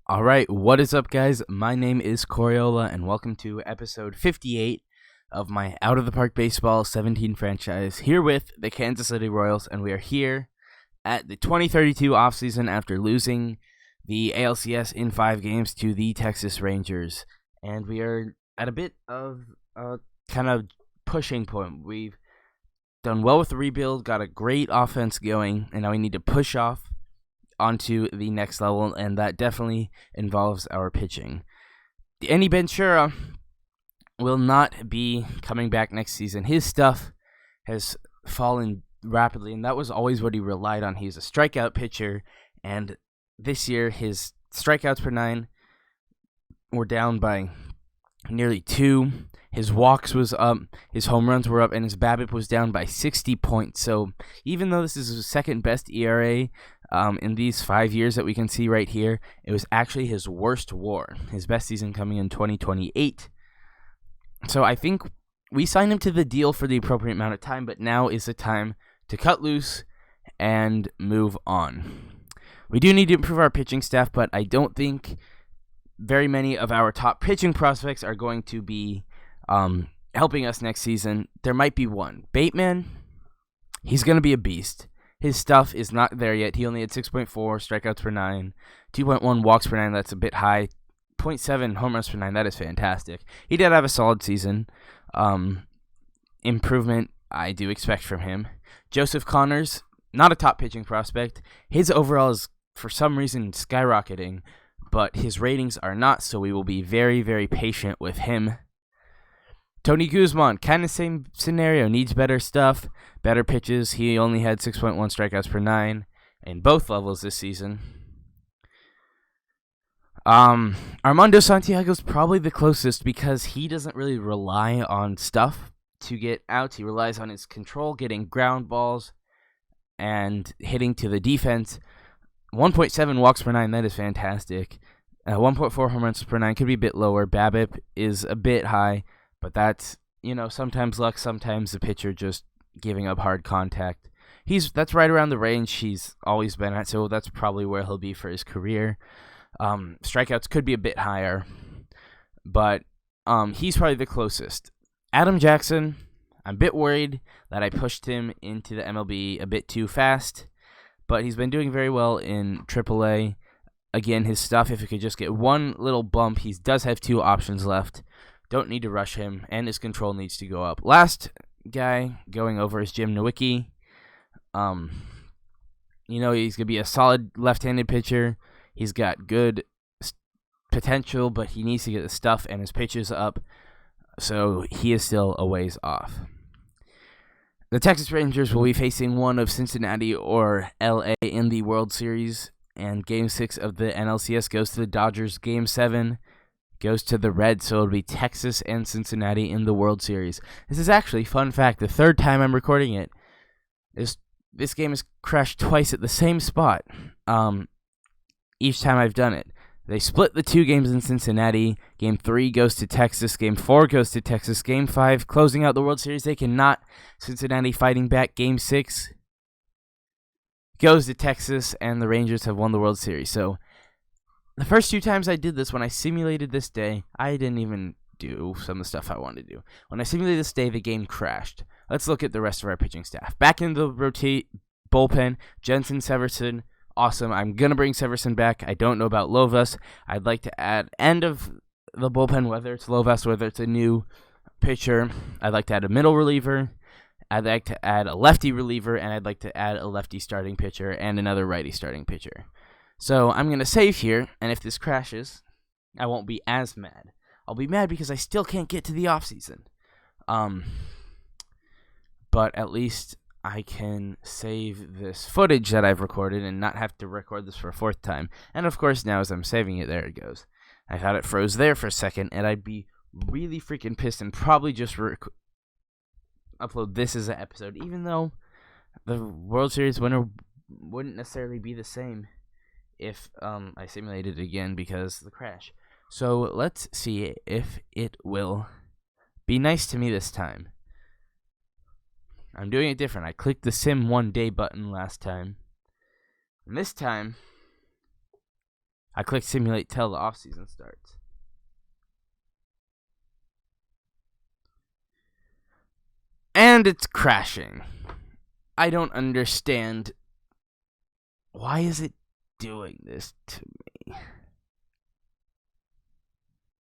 All right, what is up, guys? My name is Coriola, and welcome to episode 58 of my Out of the Park Baseball 17 franchise, here with the Kansas City Royals, and we are here at the 2032 offseason after losing the ALCS in 5 games to the Texas Rangers, and we are at a bit of a kind of pushing point. We've done well with the rebuild, got a great offense going, and now we need to push off onto the next level, and that definitely involves our pitching. Andy Ventura will not be coming back next season. His stuff has fallen rapidly, and that was always what he relied on. He's a strikeout pitcher, and this year his strikeouts per 9 were down by nearly 2. His walks was up, his home runs were up, and his BABIP was down by 60 points. So even though this is his second best ERA in these 5 years that we can see right here, it was actually his worst WAR. His best season coming in 2028. So I think we signed him to the deal for the appropriate amount of time, but now is the time to cut loose and move on. We do need to improve our pitching staff, but I don't think very many of our top pitching prospects are going to be helping us next season. There might be one. Bateman, he's going to be a beast. His stuff is not there yet. He only had 6.4 strikeouts per 9, 2.1 walks per 9. That's a bit high. 0.7 home runs per 9. That is fantastic. He did have a solid season. Improvement I do expect from him. Joseph Connors, not a top pitching prospect. His overall is for some reason skyrocketing, but his ratings are not, so we will be very, very patient with him. Tony Guzman, kind of same scenario, needs better stuff, better pitches. He only had 6.1 strikeouts per 9 in both levels this season. Armando Santiago's probably the closest because he doesn't really rely on stuff to get outs. He relies on his control, getting ground balls, and hitting to the defense. 1.7 walks per 9, that is fantastic. 1.4 home runs per 9 could be a bit lower. BABIP is a bit high. But that's, sometimes luck, sometimes the pitcher just giving up hard contact. That's right around the range he's always been at, so that's probably where he'll be for his career. Strikeouts could be a bit higher, but he's probably the closest. Adam Jackson, I'm a bit worried that I pushed him into the MLB a bit too fast, but he's been doing very well in AAA. Again, his stuff, if he could just get one little bump, he does have 2 options left. Don't need to rush him, and his control needs to go up. Last guy going over is Jim Nowicki. He's going to be a solid left-handed pitcher. He's got good potential, but he needs to get the stuff and his pitches up, so he is still a ways off. The Texas Rangers will be facing one of Cincinnati or LA in the World Series, and Game 6 of the NLCS goes to the Dodgers. Game 7 goes to the Reds, so it'll be Texas and Cincinnati in the World Series. This is actually, fun fact, the 3rd time I'm recording it. This game has crashed twice at the same spot. Each time I've done it. They split the 2 games in Cincinnati. Game 3 goes to Texas. Game 4 goes to Texas. Game 5, closing out the World Series, they cannot. Cincinnati fighting back. Game 6 goes to Texas, and the Rangers have won the World Series. So the first 2 times I did this, when I simulated this day, I didn't even do some of the stuff I wanted to do. When I simulated this day, the game crashed. Let's look at the rest of our pitching staff. Back in the bullpen, Jensen, Severson, awesome. I'm going to bring Severson back. I don't know about Lovas. I'd like to add end of the bullpen, whether it's Lovas, whether it's a new pitcher. I'd like to add a middle reliever. I'd like to add a lefty reliever, and I'd like to add a lefty starting pitcher and another righty starting pitcher. So I'm going to save here, and if this crashes, I won't be as mad. I'll be mad because I still can't get to the offseason. But at least I can save this footage that I've recorded and not have to record this for a 4th time. And of course, now as I'm saving it, there it goes. I thought it froze there for a second, and I'd be really freaking pissed and probably just upload this as an episode, even though the World Series winner wouldn't necessarily be the same if I simulated it again because of the crash. So let's see if it will be nice to me this time. I'm doing it different. I clicked the sim 1 day button last time. And this time, I click simulate till the offseason starts. And it's crashing. I don't understand. Why is it doing this to me?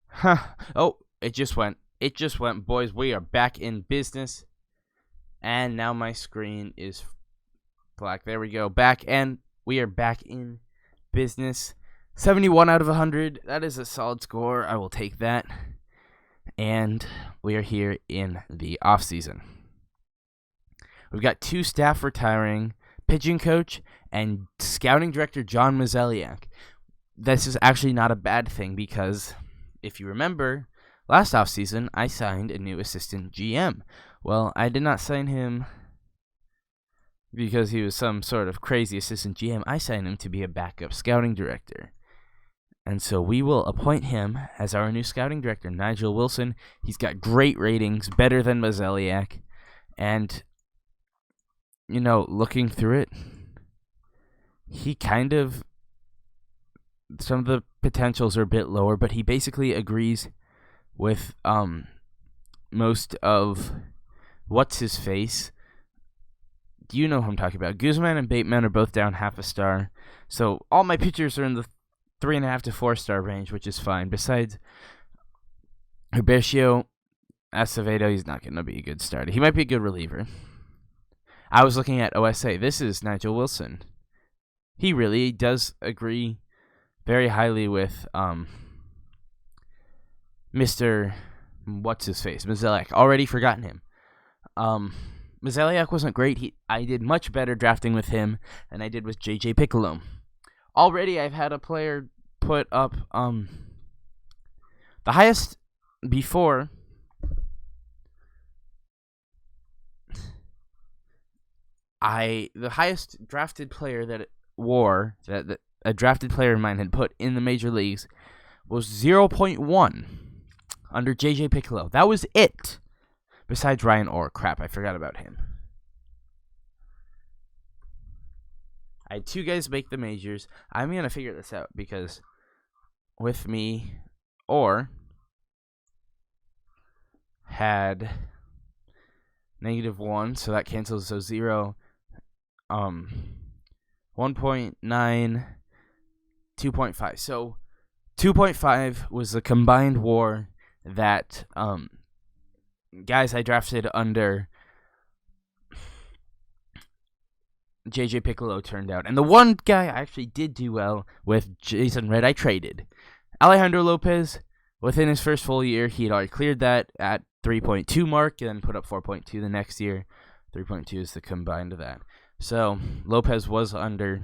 Huh. Oh, it just went. It just went. Boys, we are back in business. And now my screen is black. There we go. Back, and we are back in business. 71 out of 100. That is a solid score. I will take that. And we are here in the offseason. We've got 2 staff retiring, pitching coach, and scouting director John Mozeliak. This is actually not a bad thing because, if you remember, last offseason I signed a new assistant GM. Well, I did not sign him because he was some sort of crazy assistant GM. I signed him to be a backup scouting director. And so we will appoint him as our new scouting director, Nigel Wilson. He's got great ratings, better than Mozeliak. And, you know, looking through it, he kind of, some of the potentials are a bit lower, but he basically agrees with most of what's-his-face. Do you know who I'm talking about? Guzman and Bateman are both down half a star. So all my pitchers are in the 3.5 to 4-star range, which is fine. Besides Herbercio Acevedo, he's not going to be a good starter. He might be a good reliever. I was looking at OSA. This is Nigel Wilson. He really does agree very highly with Mr. What's-his-face, Mozeliak. Already forgotten him. Mozeliak wasn't great. I did much better drafting with him than I did with J.J. Piccolo. Already I've had a player put up the highest before. The highest drafted player that a drafted player of mine had put in the major leagues was 0.1 under J.J. Piccolo. That was it. Besides Ryan Orr. Crap, I forgot about him. I had 2 guys make the majors. I'm going to figure this out because with me, Orr had -1, so that cancels, so 0, 1.9, 2.5. So 2.5 was the combined WAR that guys I drafted under J.J. Piccolo turned out. And the one guy I actually did do well with, Jason Red, I traded. Alejandro Lopez, within his first full year, he had already cleared that at 3.2 mark, and then put up 4.2 the next year. 3.2 is the combined of that. So Lopez was under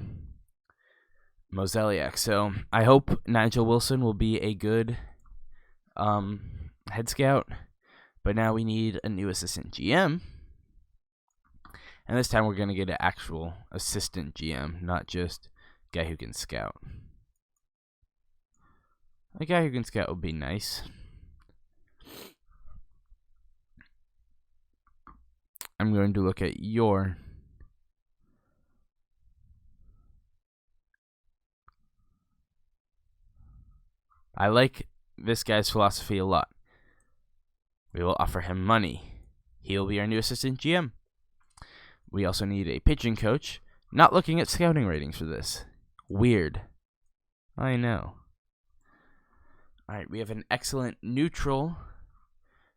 Mozeliak. So I hope Nigel Wilson will be a good head scout. But now we need a new assistant GM. And this time we're going to get an actual assistant GM, not just a guy who can scout. A guy who can scout would be nice. I'm going to look at your I like this guy's philosophy a lot. We will offer him money. He will be our new assistant GM. We also need a pitching coach. Not looking at scouting ratings for this. Weird. I know. Alright, we have an excellent neutral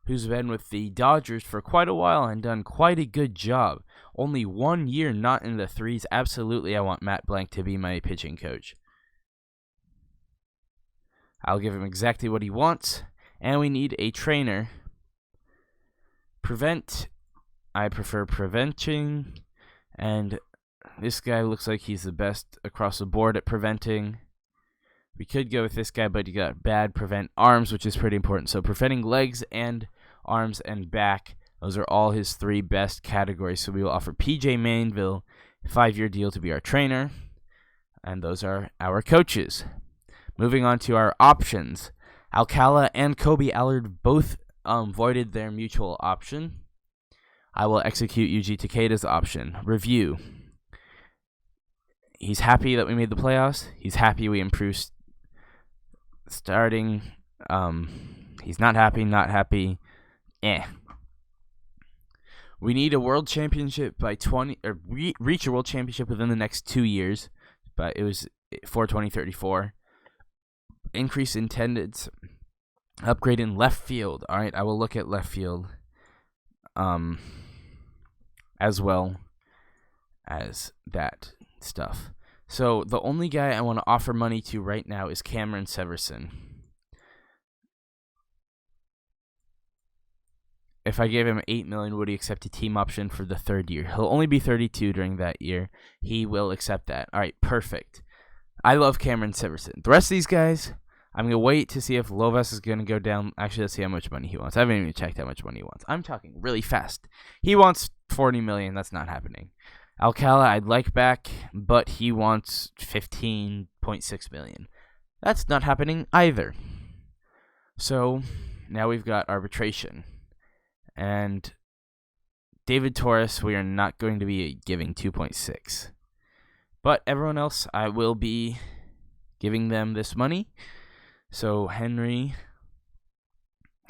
who's been with the Dodgers for quite a while and done quite a good job. Only 1 year not in the threes. Absolutely, I want Matt Blank to be my pitching coach. I'll give him exactly what he wants. And we need a trainer. I prefer preventing. And this guy looks like he's the best across the board at preventing. We could go with this guy, but he got bad prevent arms, which is pretty important. So preventing legs and arms and back, those are all his 3 best categories. So we will offer PJ Mainville a 5-year deal to be our trainer. And those are our coaches. Moving on to our options. Alcala and Kobe Allard both voided their mutual option. I will execute Yuji Takeda's option. Review. He's happy that we made the playoffs. He's happy we improved starting. He's not happy. Not happy. We need a world championship by reach a world championship within the next 2 years. But it was for 2034. Increase in attendance. Upgrade in left field. All right, I will look at left field. As well as that stuff. So the only guy I want to offer money to right now is Cameron Severson. If I gave him $8 million, would he accept a team option for the third year? He'll only be 32 during that year. He will accept that. All right, perfect. I love Cameron Severson. The rest of these guys, I'm going to wait to see if Lovas is going to go down. Actually, let's see how much money he wants. I haven't even checked how much money he wants. I'm talking really fast. He wants $40 million. That's not happening. Alcala, I'd like back, but he wants $15.6 million. That's not happening either. So now we've got arbitration. And David Torres, we are not going to be giving 2.6. But everyone else, I will be giving them this money. So Henry,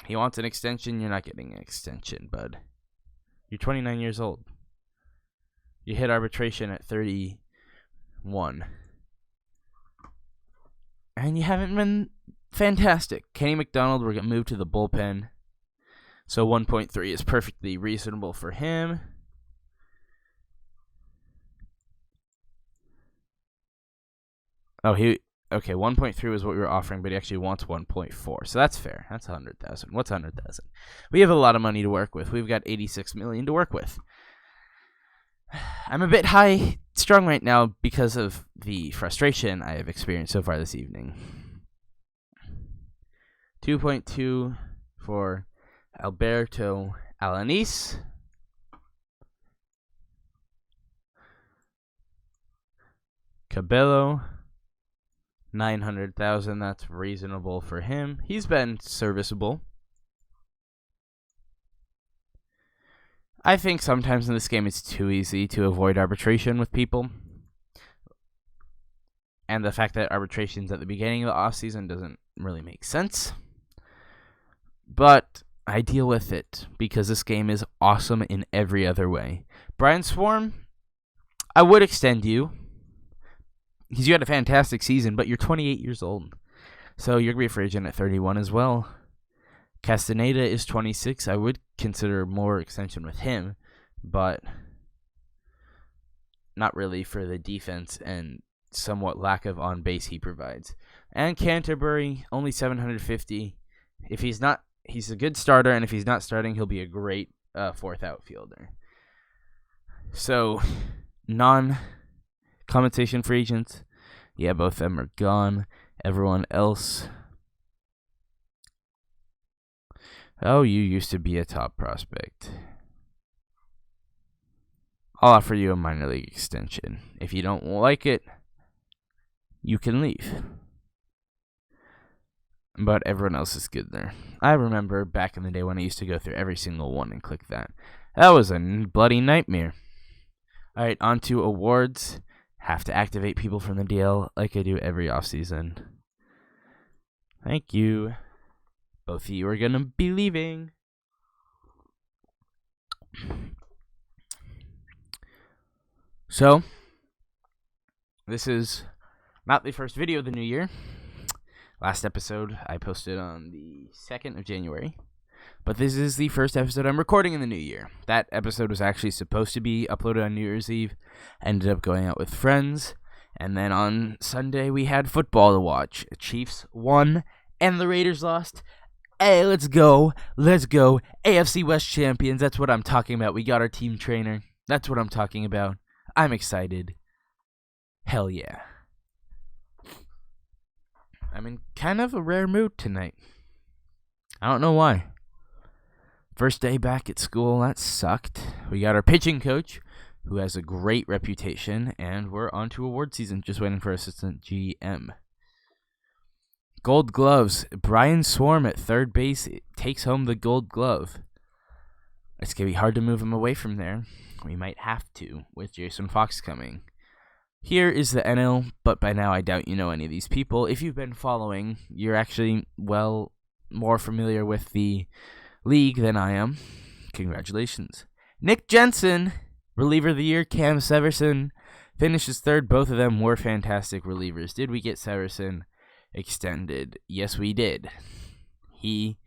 he wants an extension. You're not getting an extension, bud. You're 29 years old. You hit arbitration at 31. And you haven't been fantastic. Kenny McDonald, we're going to move to the bullpen. So 1.3 is perfectly reasonable for him. Okay, 1.3 was what we were offering, but he actually wants 1.4. So that's fair. That's 100,000. What's 100,000? We have a lot of money to work with. We've got 86 million to work with. I'm a bit high strung right now because of the frustration I have experienced so far this evening. 2.2 for Alberto Alanis. Cabello, 900,000. That's reasonable for him. He's been serviceable. I think sometimes in this game it's too easy to avoid arbitration with people. And the fact that arbitration's at the beginning of the offseason doesn't really make sense. But I deal with it because this game is awesome in every other way. Brian Swarm, I would extend you because you had a fantastic season, but you're 28 years old. So you're going to be a free agent at 31 as well. Castaneda is 26. I would consider more extension with him, but not really for the defense and somewhat lack of on base he provides. And Canterbury, only 750. If he's not, he's a good starter, and if he's not starting, he'll be a great fourth outfielder. So, non-compensation free agents, yeah, both of them are gone. Everyone else, oh, you used to be a top prospect. I'll offer you a minor league extension. If you don't like it, you can leave. But everyone else is good there. I remember back in the day when I used to go through every single one and click that. That was a bloody nightmare. Alright, on to awards. Have to activate people from the DL like I do every offseason. Thank you. Both of you are going to be leaving. So, this is not the first video of the new year. Last episode I posted on the 2nd of January. But this is the first episode I'm recording in the new year. That episode was actually supposed to be uploaded on New Year's Eve. Ended up going out with friends. And then on Sunday we had football to watch. Chiefs won and the Raiders lost. Hey, let's go. Let's go. AFC West champions. That's what I'm talking about. We got our team trainer. That's what I'm talking about. I'm excited. Hell yeah. I'm in kind of a rare mood tonight. I don't know why. First day back at school, that sucked. We got our pitching coach, who has a great reputation, and we're on to award season, just waiting for assistant GM. Gold gloves. Brian Swarm at third base takes home the gold glove. It's going to be hard to move him away from there. We might have to, with Jason Fox coming. Here is the NL, but by now I doubt you know any of these people. If you've been following, you're actually, well, more familiar with the league than I am. Congratulations. Nick Jensen, reliever of the year. Cam Severson finishes third. Both of them were fantastic relievers. Did we get Severson extended? Yes, we did. He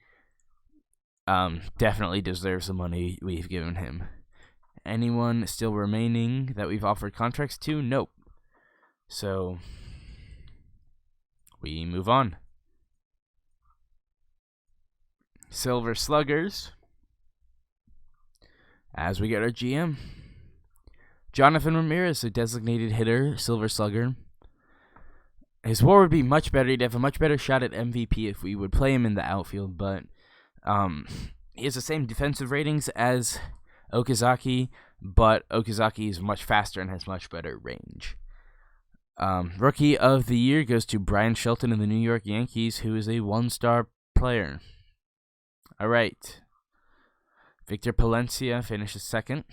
definitely deserves the money we've given him. Anyone still remaining that we've offered contracts to? Nope. So we move on. Silver Sluggers. As we get our GM. Jonathan Ramirez, a designated hitter, Silver Slugger. His WAR would be much better. He'd have a much better shot at MVP if we would play him in the outfield, but he has the same defensive ratings as Okazaki, but Okazaki is much faster and has much better range. Rookie of the year goes to Brian Shelton of the New York Yankees, who is a one-star player. All right. Victor Palencia finishes second,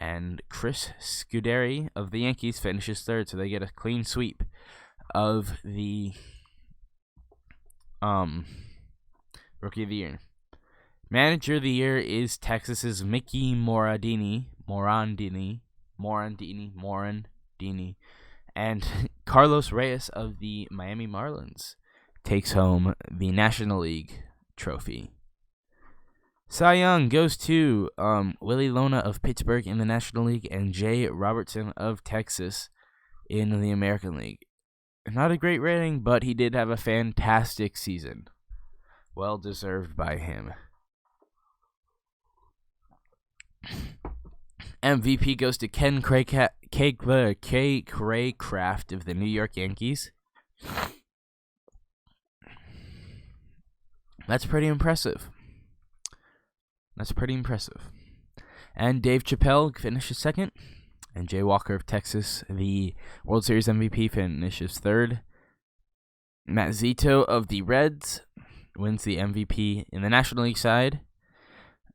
and Chris Scuderi of the Yankees finishes third, so they get a clean sweep of the Rookie of the Year. Manager of the Year is Texas's Mickey Morandini, and Carlos Reyes of the Miami Marlins takes home the National League trophy. Cy Young goes to Willie Lona of Pittsburgh in the National League and Jay Robertson of Texas in the American League. Not a great rating, but he did have a fantastic season. Well deserved by him. MVP goes to Ken Craycraft of the New York Yankees. That's pretty impressive. And Dave Chappelle finishes second. And Jay Walker of Texas, the World Series MVP, finishes third. Matt Zito of the Reds wins the MVP in the National League side.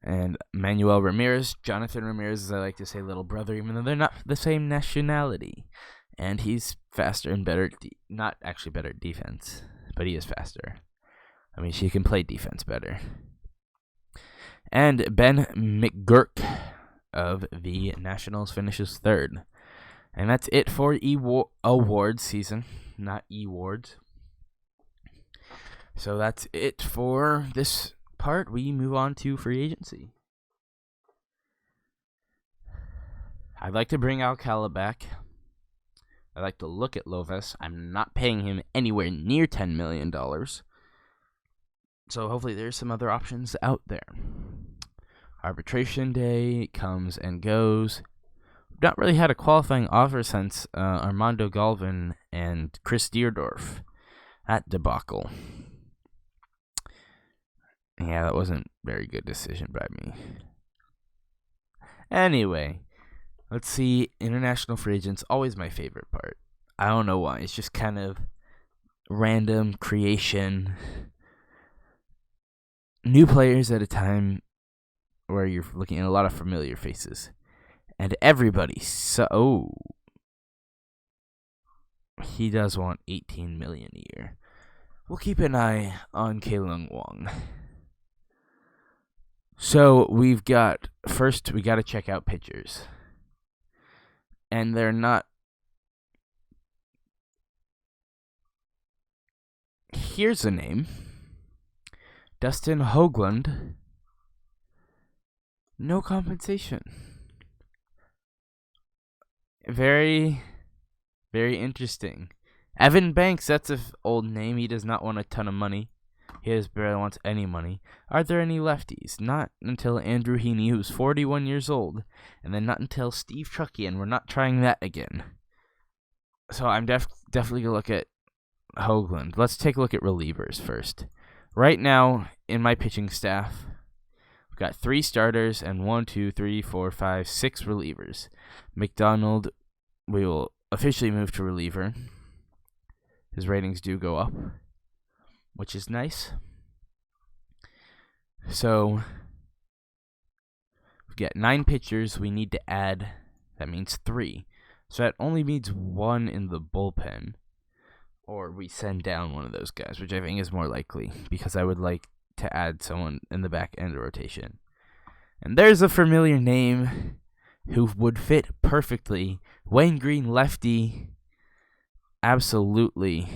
And Manuel Ramirez, Jonathan Ramirez, as I like to say, little brother, even though they're not the same nationality. And he's faster and better, not actually better at defense, but he is faster. I mean, she can play defense better. And Ben McGurk of the Nationals finishes third. And that's it for awards season, not E-wards. So that's it for this part. We move on to free agency. I'd like to bring Alcala back. I'd like to look at Loves. I'm not paying him anywhere near $10 million. So hopefully there's some other options out there. Arbitration day comes and goes. We've not really had a qualifying offer since Armando Galvin and Chris Deerdorf. That debacle. Yeah, that wasn't a very good decision by me. Anyway, let's see. International free agents, always my favorite part. I don't know why. It's just kind of random creation. New players at a time where you're looking at a lot of familiar faces. And everybody, he does want $18 million a year. We'll keep an eye on Kaelung Wong. So we got to check out pitchers. And they're not. Here's a name. Dustin Hoagland. No compensation. Very, very interesting. Evan Banks, that's an old name. He does not want a ton of money. He barely wants any money. Are there any lefties? Not until Andrew Heaney, who's 41 years old. And then not until Steve Truckee, and we're not trying that again. So I'm definitely going to look at Hoagland. Let's take a look at relievers first. Right now, in my pitching staff, we've got 3 starters and 6 relievers. McDonald, we will officially move to reliever. His ratings do go up, which is nice. So, we've got 9 pitchers we need to add. That means 3. So that only means one in the bullpen. Or we send down one of those guys, which I think is more likely, because I would like to add someone in the back end rotation. And there's a familiar name who would fit perfectly. Wayne Green, lefty. Absolutely.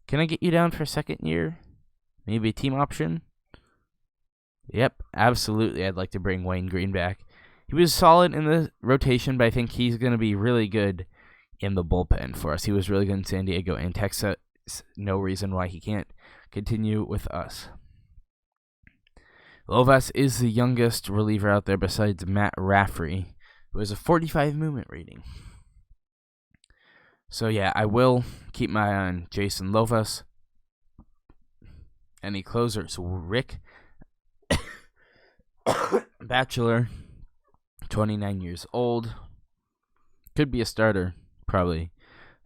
Can I get you down for second year? Maybe a team option? Yep, absolutely. I'd like to bring Wayne Green back. He was solid in the rotation, but I think he's going to be really good in the bullpen for us. He was really good in San Diego and Texas. No reason why he can't continue with us. Lovas is the youngest reliever out there besides Matt Raffrey, who has a 45 movement rating. So yeah, I will keep my eye on Jason Lovas. Any closers? Rick Bachelor, 29 years old. Could be a starter, probably.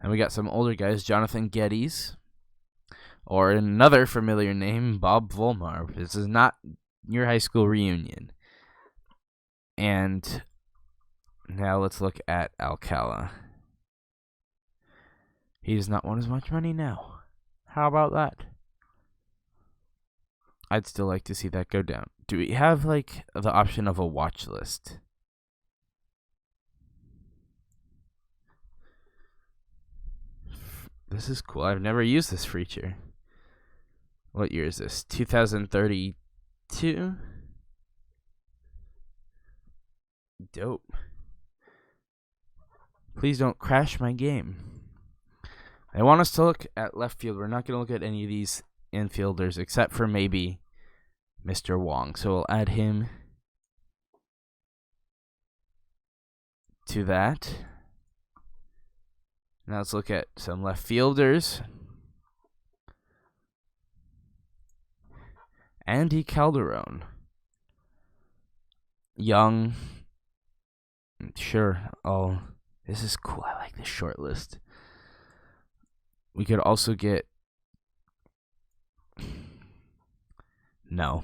And we got some older guys, Jonathan Geddes, or another familiar name, Bob Volmar. This is not your high school reunion. And now let's look at Alcala. He does not want as much money now. How about that? I'd still like to see that go down. Do we have, like, the option of a watch list? This is cool. I've never used this feature. What year is this? 2032? Dope. Please don't crash my game. I want us to look at left field. We're not going to look at any of these infielders except for maybe Mr. Wong. So we'll add him to that. Now let's look at some left fielders. Andy Calderon. Young. Sure. Oh, this is cool. I like this short list. We could also get... No.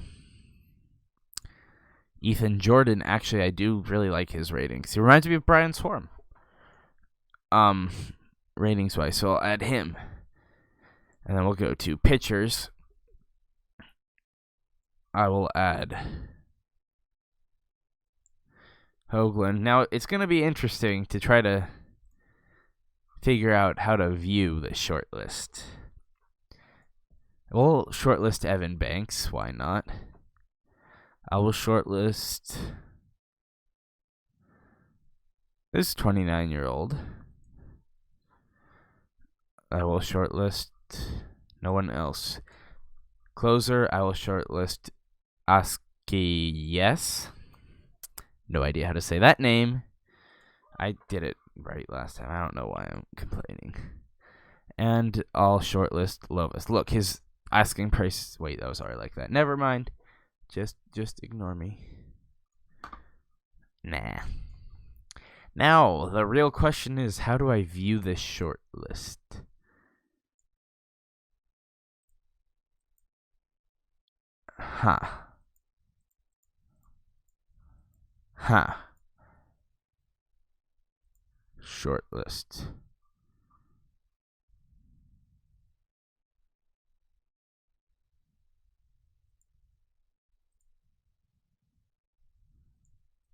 Ethan Jordan. Actually, I do really like his ratings. He reminds me of Brian Swarm. Ratings-wise, so I'll add him. And then we'll go to pitchers. I will add Hoagland. Now, it's going to be interesting to try to figure out how to view the short list. We'll shortlist Evan Banks. Why not? I will shortlist this 29-year-old. I will shortlist no one else. Closer, I will shortlist Aski. Yes. No idea how to say that name. I did it right last time. I don't know why I'm complaining. And I'll shortlist Lovis. Look, his asking price. Wait, that was already like that. Never mind. Just ignore me. Nah. Now, the real question is, how do I view this short list? Short list.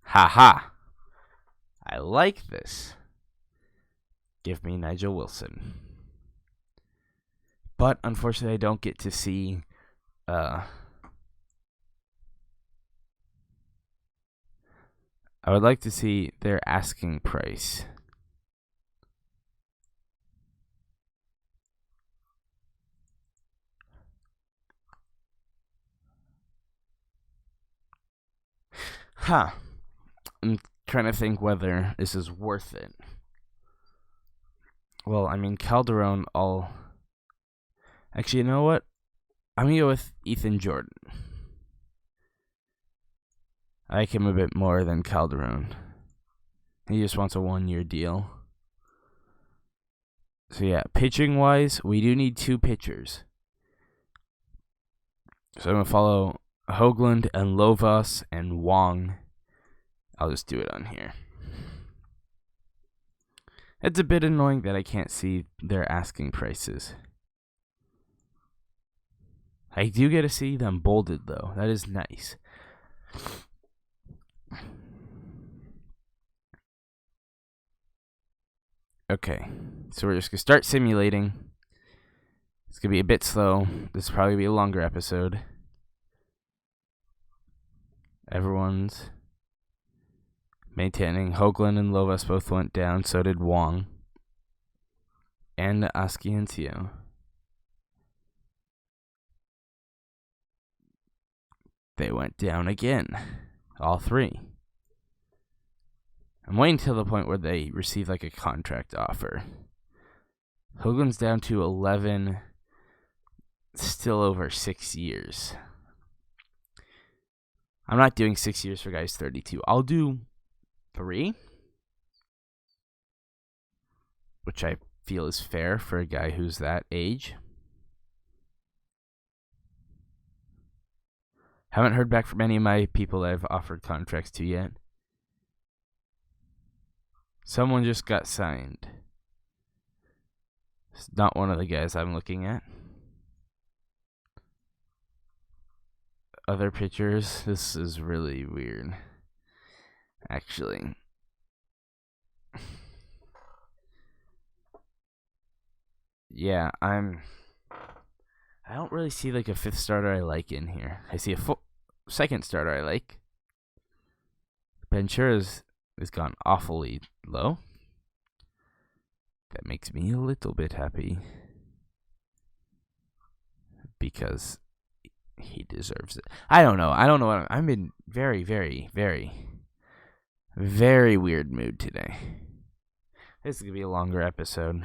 Ha. I like this. Give me Nigel Wilson. But unfortunately, I don't get to see I would like to see their asking price. I'm trying to think whether this is worth it. Well, I mean, Calderon, Actually, you know what? I'm going to go with Ethan Jordan. I like him a bit more than Calderon. He just wants a 1-year deal. So yeah, pitching-wise, we do need 2 pitchers. So I'm going to follow Hoagland and Lovas and Wong. I'll just do it on here. It's a bit annoying that I can't see their asking prices. I do get to see them bolded, though. That is nice. Okay, so we're just going to start simulating. It's going to be a bit slow. This will probably be a longer episode. Everyone's maintaining. Hoagland and Lovas both went down. So did Wong. And Asciencio. They went down again. All three. I'm waiting till the point where they receive like a contract offer. Hoagland's down to 11. Still over 6 years. I'm not doing 6 years for guys 32. I'll do 3. Which I feel is fair for a guy who's that age. Haven't heard back from any of my people that I've offered contracts to yet. Someone just got signed. It's not one of the guys I'm looking at. Other pitchers, this is really weird. Actually. Yeah, I don't really see like a fifth starter I like in here. I see a second starter I like. Ventura's has gone awfully low. That makes me a little bit happy. Because he deserves it. I don't know. I'm in very, very, very, very weird mood today. This is going to be a longer episode.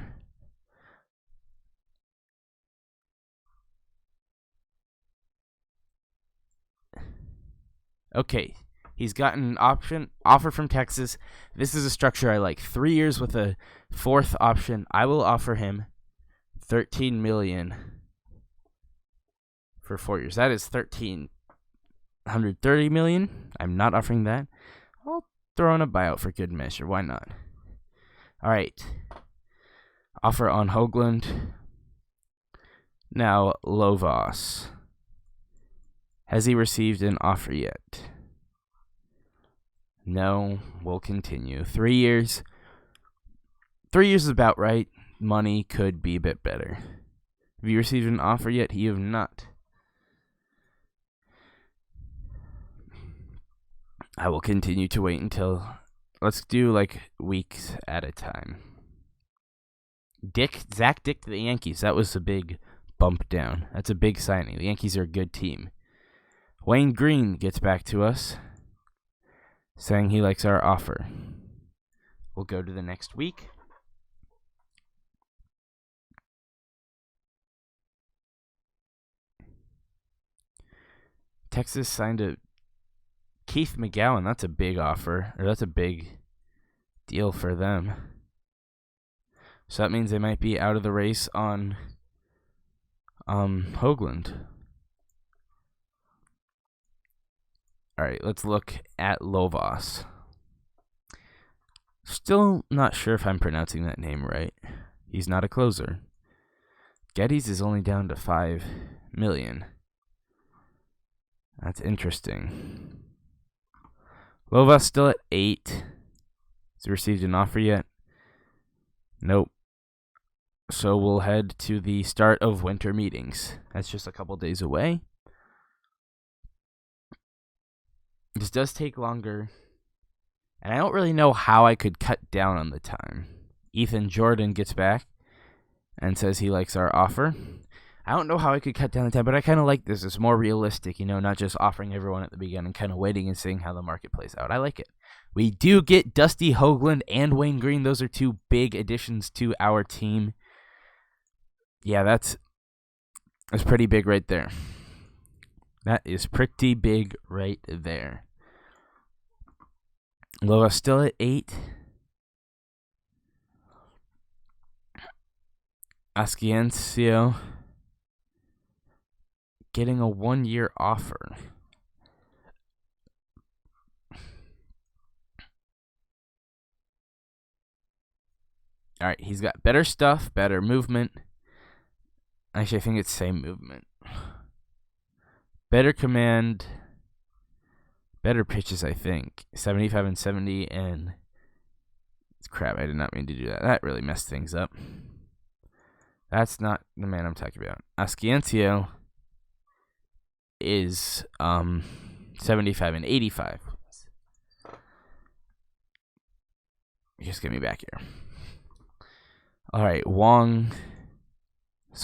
Okay, he's gotten an offer from Texas. This is a structure I like. 3 years with a 4th option. I will offer him $13 million for 4 years. That is $1,330 million. I'm not offering that. I'll throw in a buyout for good measure. Why not? All right. Offer on Hoagland. Now Lovas. Has he received an offer yet? No, we'll continue. 3 years. 3 years is about right. Money could be a bit better. Have you received an offer yet? You have not. I will continue to wait until... Let's do like weeks at a time. Zach Dick to the Yankees. That was a big bump down. That's a big signing. The Yankees are a good team. Wayne Green gets back to us, saying he likes our offer. We'll go to the next week. Texas signed a Keith McGowan. That's a big offer, or that's a big deal for them. So that means they might be out of the race on Hoagland. All right, let's look at Lovas. Still not sure if I'm pronouncing that name right. He's not a closer. Geddes is only down to $5 million. That's interesting. Lovas still at 8. Has he received an offer yet? Nope. So we'll head to the start of winter meetings. That's just a couple days away. This does take longer, and I don't really know how I could cut down on the time. Ethan Jordan gets back and says he likes our offer. I don't know how I could cut down the time, but I kind of like this. It's more realistic, not just offering everyone at the beginning, kind of waiting and seeing how the market plays out. I like it. We do get Dusty Hoagland and Wayne Green. Those are 2 big additions to our team. Yeah, that's pretty big right there. That is pretty big right there. Loa still at 8. Asciencio getting a 1-year offer. All right, he's got better stuff, better movement. Actually, I think it's same movement. Better command, better pitches, I think. 75 and 70, and crap, I did not mean to do that. That really messed things up. That's not the man I'm talking about. Asciencio is 75 and 85. Just get me back here. All right, Wong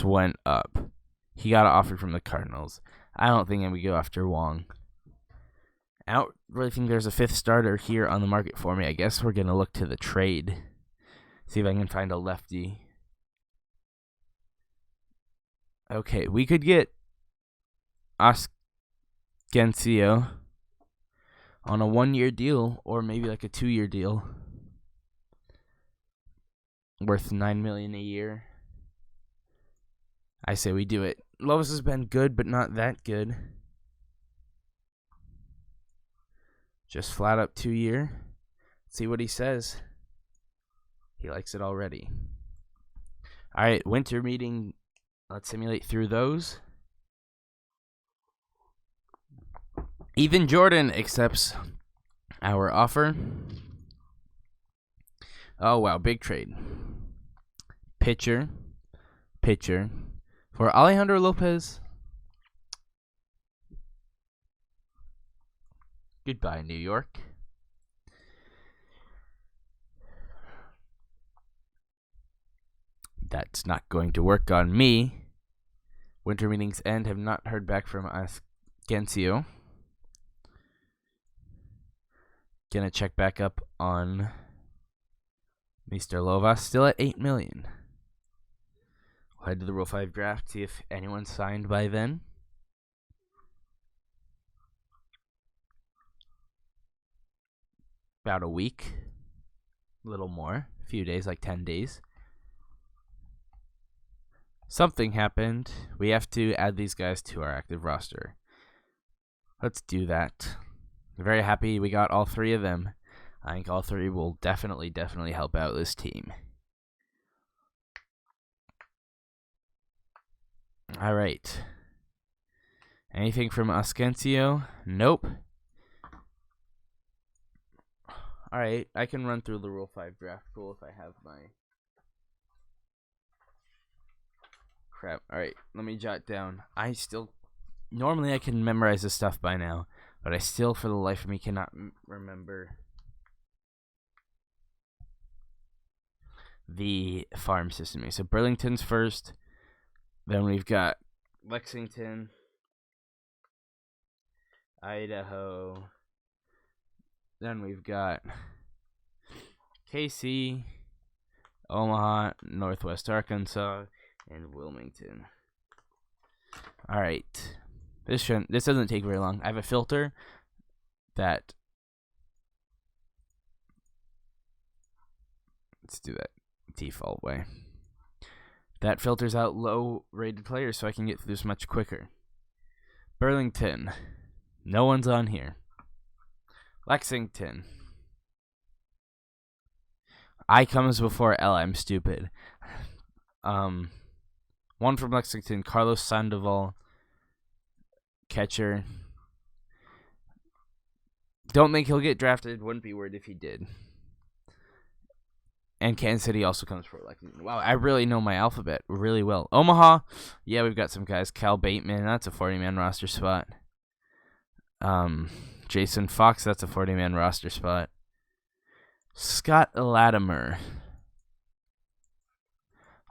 went up. He got offered from the Cardinals. I don't think I'm going to go after Wong. I don't really think there's a fifth starter here on the market for me. I guess we're going to look to the trade. See if I can find a lefty. Okay, we could get Ascencio on a 1-year deal or maybe like a 2-year deal worth $9 million a year. I say we do it. Lovis has been good, but not that good. Just flat up 2-year. See what he says. He likes it already. All right, winter meeting. Let's simulate through those. Ethan Jordan accepts our offer. Oh, wow, big trade. Pitcher for Alejandro Lopez. Goodbye, New York. That's not going to work on me. Winter meetings end. Have not heard back from Ascencio. Gonna check back up on Mr. Lovas. Still at $8 million. We'll head to the Rule 5 draft. See if anyone's signed by then. About a week. A little more. A few days, like 10 days. Something happened. We have to add these guys to our active roster. Let's do that. I'm very happy we got all 3 of them. I think all 3 will definitely help out this team. All right. Anything from Ascencio? Nope. All right, I can run through the Rule 5 draft pool if I have my... Crap. All right, let me jot down. Normally I can memorize this stuff by now, but I still, for the life of me, cannot remember the farm system. So Burlington's first. Then we've got Lexington, Idaho. Then we've got KC, Omaha, Northwest Arkansas, and Wilmington. All right. This doesn't take very long. I have a filter that... Let's do that default way. That filters out low-rated players so I can get through this much quicker. Burlington. No one's on here. Lexington. I comes before L. I'm stupid. One from Lexington, Carlos Sandoval, catcher. Don't think he'll get drafted. Wouldn't be worried if he did. And Kansas City also comes for Lexington. Wow, I really know my alphabet really well. Omaha, yeah, we've got some guys. Cal Bateman, that's a 40-man roster spot. Jason Fox, that's a 40-man roster spot. Scott Latimer.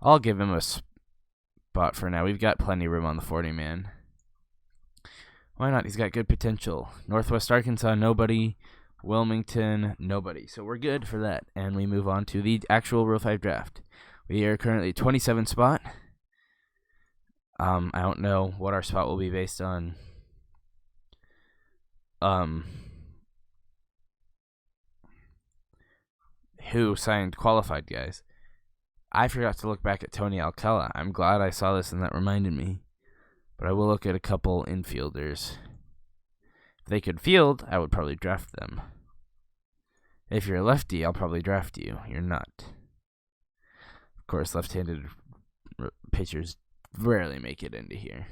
I'll give him a spot for now. We've got plenty of room on the 40-man. Why not? He's got good potential. Northwest Arkansas, nobody. Wilmington, nobody. So we're good for that. And we move on to the actual Rule 5 draft. We are currently 27 spot. I don't know what our spot will be based on. Who signed qualified guys. I forgot to look back at Tony Alcala. I'm glad I saw this and that reminded me. But I will look at a couple infielders. If they could field, I would probably draft them. If you're a lefty, I'll probably draft you. You're not. course, left-handed pitchers rarely make it into here.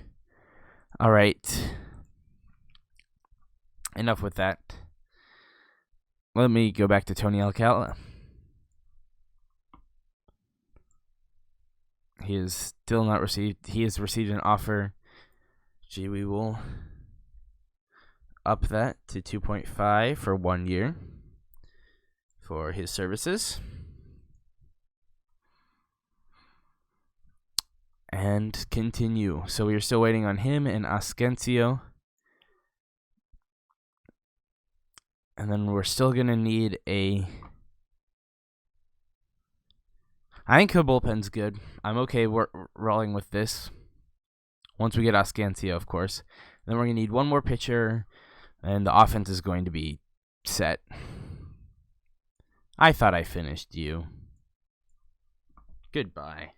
All right. Enough with that. Let me go back to Tony Alcala. He has still not received. He has received an offer. Gee, we will up that to 2.5 for 1 year for his services. And continue. So we are still waiting on him and Ascencio. And then we're still going to need a... I think the bullpen's good. I'm okay rolling with this. Once we get Ascencio, of course. Then we're going to need one more pitcher. And the offense is going to be set. I thought I finished you. Goodbye.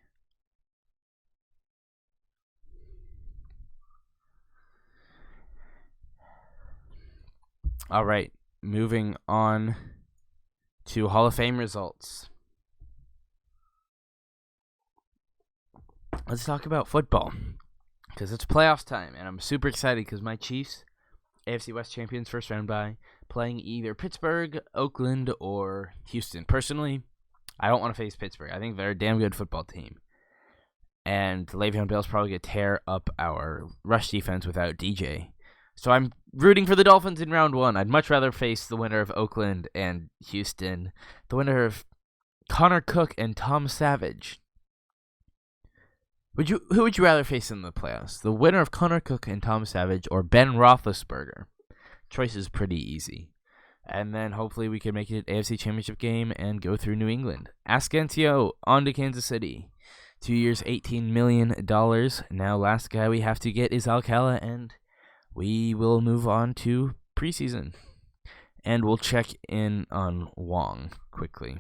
All right, moving on to Hall of Fame results. Let's talk about football because it's playoffs time, and I'm super excited because my Chiefs, AFC West champions first round bye, playing either Pittsburgh, Oakland, or Houston. Personally, I don't want to face Pittsburgh. I think they're a damn good football team. And Le'Veon Bell's probably going to tear up our rush defense without DJ. So I'm rooting for the Dolphins in round 1. I'd much rather face the winner of Oakland and Houston, the winner of Connor Cook and Tom Savage. Who would you rather face in the playoffs? The winner of Connor Cook and Tom Savage or Ben Roethlisberger? Choice is pretty easy. And then hopefully we can make it an AFC Championship game and go through New England. Ascencio on to Kansas City. 2 years, $18 million. Now last guy we have to get is Alcala, and we will move on to preseason. And we'll check in on Wong quickly.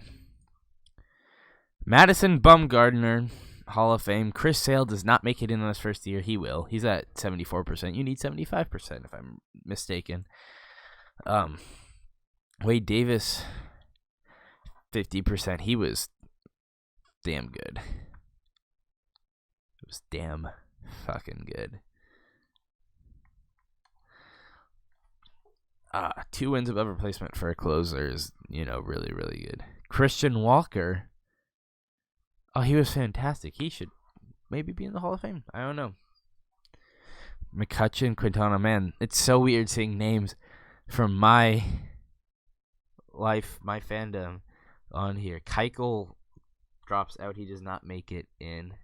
Madison Bumgarner, Hall of Fame. Chris Sale does not make it in his first year. He will. He's at 74%. You need 75% if I'm mistaken. Wade Davis, 50%. He was damn good. It was damn fucking good. 2 wins above replacement for a closer is, really, really good. Christian Walker. Oh, he was fantastic. He should maybe be in the Hall of Fame. I don't know. McCutcheon, Quintana, man, it's so weird seeing names from my life, my fandom on here. Keuchel drops out. He does not make it in.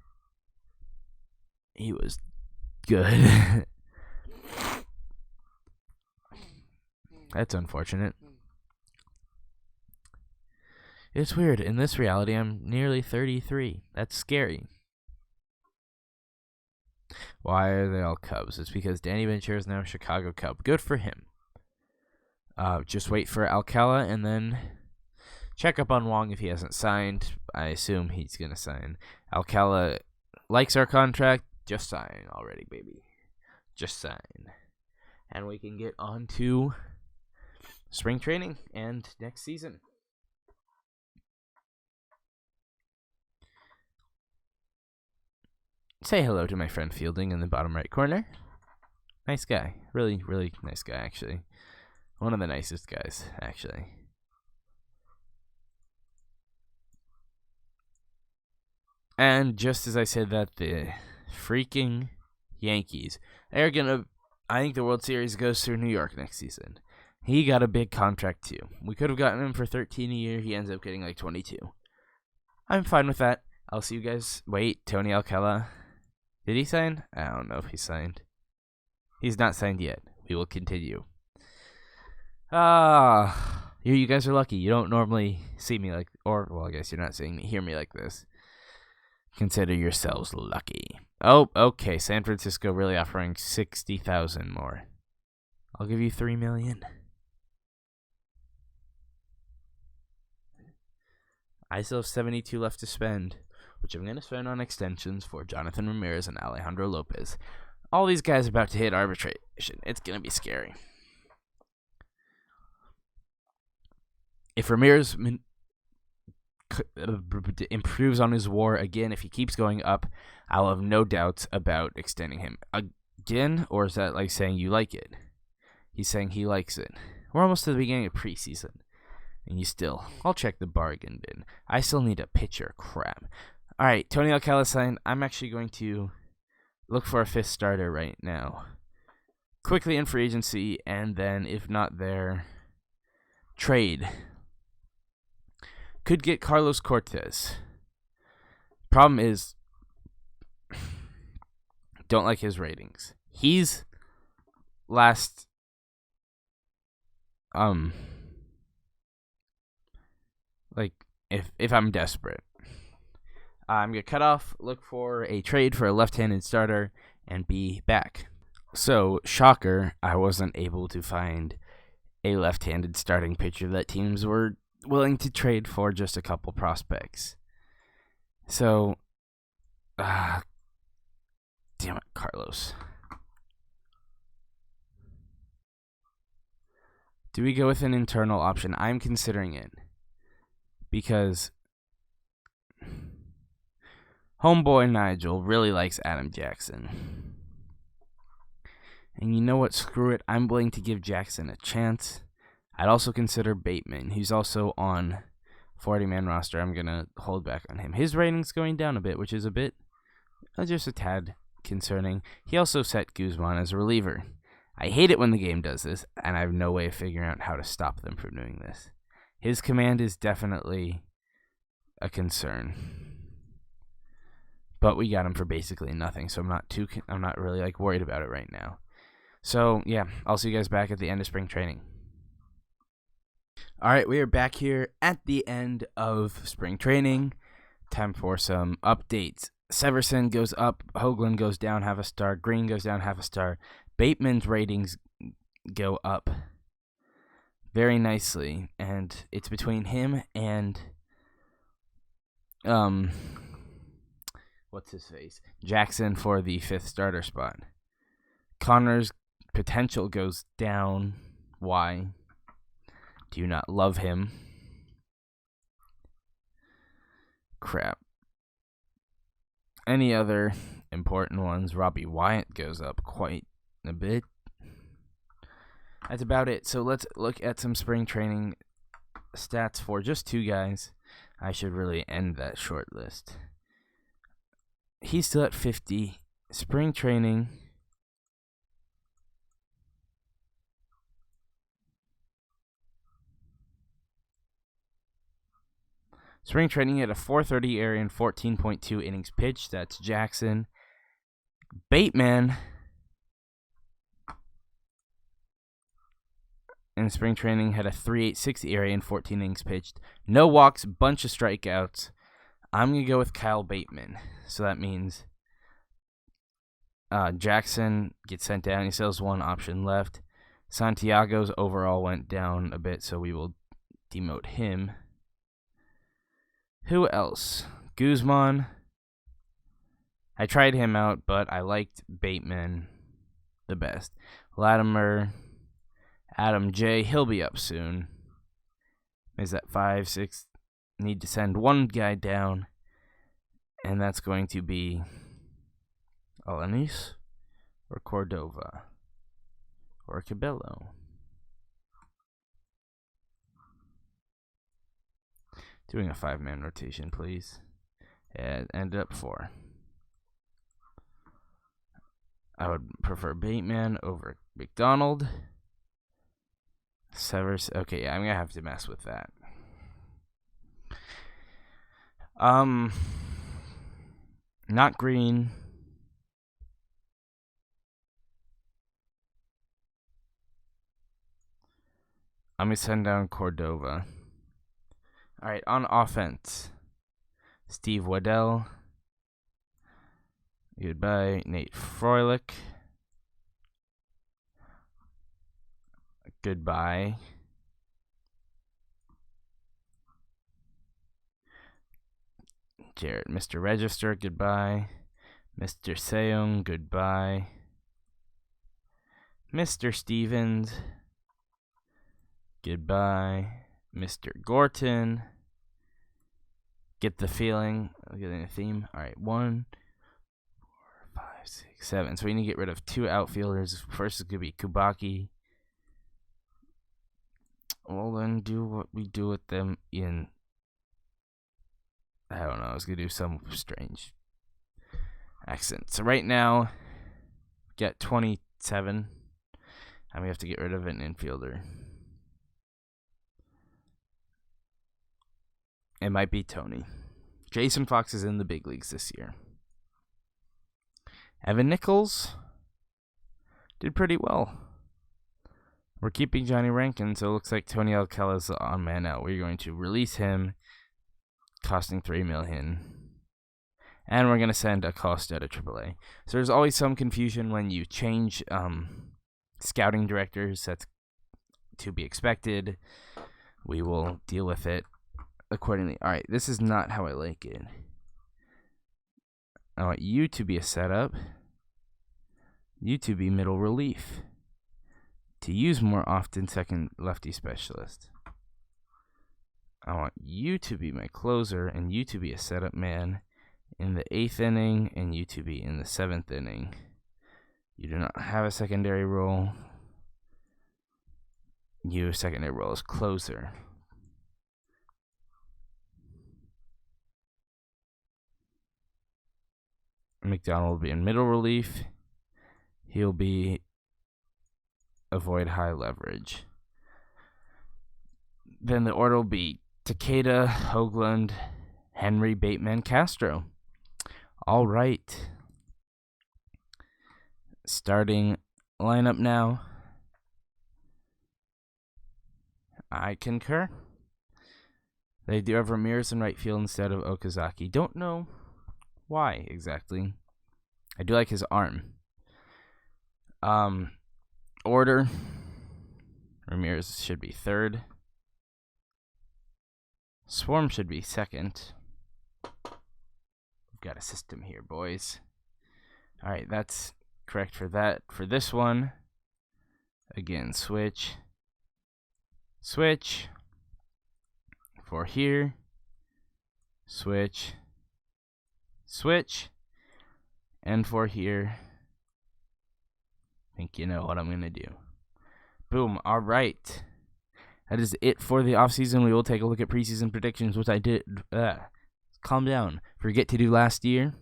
He was good. That's unfortunate. It's weird. In this reality, I'm nearly 33. That's scary. Why are they all Cubs? It's because Danny Ventura is now a Chicago Cub. Good for him. Just wait for Alcala and then check up on Wong if he hasn't signed. I assume he's going to sign. Alcala likes our contract. Just sign already, baby. Just sign. And we can get on to spring training and next season. Say hello to my friend Fielding in the bottom right corner. Nice guy. Really, really nice guy, actually. One of the nicest guys, actually. And just as I said that, the freaking Yankees are gonna... I think the World Series goes through New York next season. He got a big contract, too. We could have gotten him for $13 a year. He ends up getting like $22. I'm fine with that. I'll see you guys. Wait, Tony Alcala. Did he sign? I don't know if he signed. He's not signed yet. We will continue. You guys are lucky. You don't normally see me like... I guess you're not seeing me. Hear me like this. Consider yourselves lucky. Oh, okay. San Francisco really offering $60,000 more. I'll give you $3 million. I still have 72 left to spend, which I'm going to spend on extensions for Jonathan Ramirez and Alejandro Lopez. All these guys are about to hit arbitration. It's going to be scary. If Ramirez improves on his WAR again, if he keeps going up, I'll have no doubts about extending him again. Or is that like saying you like it? He's saying he likes it. We're almost to the beginning of preseason, and I'll check the bargain bin. I still need a pitcher. Crap. All right, Tony Alcalá. I'm actually going to look for a fifth starter right now. Quickly in free agency, and then if not there, trade. Could get Carlos Cortez. Problem is, don't like his ratings. He's last, like, if I'm desperate, I'm going to cut off, look for a trade for a left-handed starter, and be back. So, shocker, I wasn't able to find a left-handed starting pitcher that teams were willing to trade for just a couple prospects. So, damn it, Carlos. Do we go with an internal option? I'm considering it. Because homeboy Nigel really likes Adam Jackson. And you know what? Screw it. I'm willing to give Jackson a chance. I'd also consider Bateman, who's also on 40-man roster. I'm going to hold back on him. His rating's going down a bit, which is a bit, just a tad concerning. He also set Guzman as a reliever. I hate it when the game does this, and I have no way of figuring out how to stop them from doing this. His command is definitely a concern. But we got him for basically nothing, so I'm not really worried about it right now. So, yeah, I'll see you guys back at the end of spring training. All right, we are back here at the end of spring training. Time for some updates. Severson goes up, Hoagland goes down half a star, Green goes down half a star. Bateman's ratings go up very nicely, and it's between him and what's his face? Jackson for the fifth starter spot. Connor's potential goes down. Why? Do you not love him? Crap. Any other important ones? Robbie Wyatt goes up quite a bit. That's about it. So let's look at some spring training stats for just two guys. I should really end that short list. He's still at 50. Spring training. Spring training at a 4.30 area and 14.2 innings pitched. That's Jackson. Bateman in spring training had a 3.86 area and 14 innings pitched. No walks, bunch of strikeouts. I'm going to go with Kyle Bateman. So that means Jackson gets sent down. He still has one option left. Santiago's overall went down a bit, so we will demote him. Who else? Guzman. I tried him out, but I liked Bateman the best. Latimer. Adam J. He'll be up soon. Is that 5, 6? Need to send one guy down. And that's going to be Alanis or Cordova or Cabello. Doing a 5-man rotation, please. And ended up 4. I would prefer Bateman over McDonald. Severs. Okay, yeah, I'm going to have to mess with that. Not Green. I'm going to send down Cordova. All right, on offense, Steve Waddell. Goodbye, Nate Froelich. Goodbye. Jarrett, Mr. Register, goodbye. Mr. Seung, goodbye. Mr. Stevens, goodbye. Mr. Gorton, get the feeling, getting the theme. All right, 1, 4, 5, 6, 7. So we need to get rid of 2 outfielders. First is going to be Kubaki. Well, then do what we do with them in, I don't know, I was going to do some strange accent. So right now, get 27, and we have to get rid of an infielder. It might be Tony. Jason Fox is in the big leagues this year. Evan Nichols did pretty well. We're keeping Johnny Rankin, so it looks like Tony Alcala is on man out. We're going to release him, costing $3 million. And we're going to send Acosta to AAA. So there's always some confusion when you change scouting directors. That's to be expected. We will deal with it accordingly. All right, this is not how I like it. I want you to be a setup. You to be middle relief. To use more often, second lefty specialist. I want you to be my closer and you to be a setup man in the 8th inning and you to be in the 7th inning. You do not have a secondary role. Your secondary role is closer. McDonald will be in middle relief. He'll be avoid high leverage. Then the order will be Takeda, Hoagland, Henry, Bateman, Castro. All right. Starting lineup now. I concur. They do have Ramirez in right field instead of Okazaki. Don't know why exactly. I do like his arm. Order. Ramirez should be 3rd. Swarm should be 2nd. We've got a system here, boys. All right, that's correct for that. For this one, again, switch. Switch. For here, switch. Switch. And for here, I think you know what I'm going to do. Boom. All right. That is it for the offseason. We will take a look at preseason predictions, which I did. Calm down. Forget to do last year.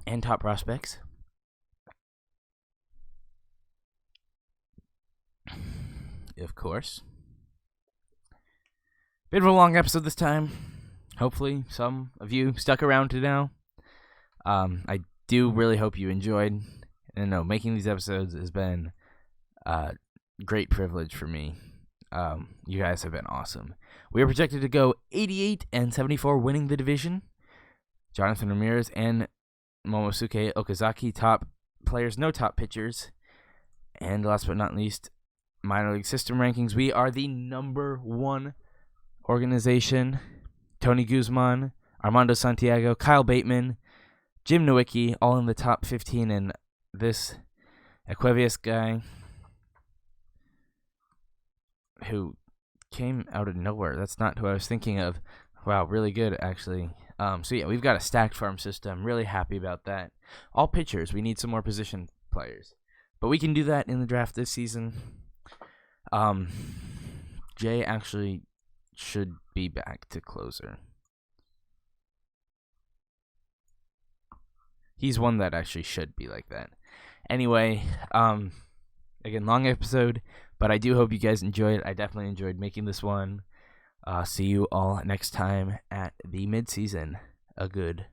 And top prospects. Of course. Bit of a long episode this time. Hopefully some of you stuck around to now. I do really hope you enjoyed. And no, making these episodes has been a great privilege for me. You guys have been awesome. We are projected to go 88-74, winning the division. Jonathan Ramirez and Momosuke Okazaki, top players, no top pitchers. And last but not least, minor league system rankings. We are the number 1 organization. Tony Guzman, Armando Santiago, Kyle Bateman, Jim Nowicki, all in the top 15, and this Aquavius guy who came out of nowhere. That's not who I was thinking of. Wow, really good, actually. So yeah, we've got a stacked farm system. Really happy about that. All pitchers. We need some more position players. But we can do that in the draft this season. Jay actually should be back to closer. He's one that actually should be like that. Anyway, again, long episode, but I do hope you guys enjoyed it. I definitely enjoyed making this one. See you all next time at the midseason. A good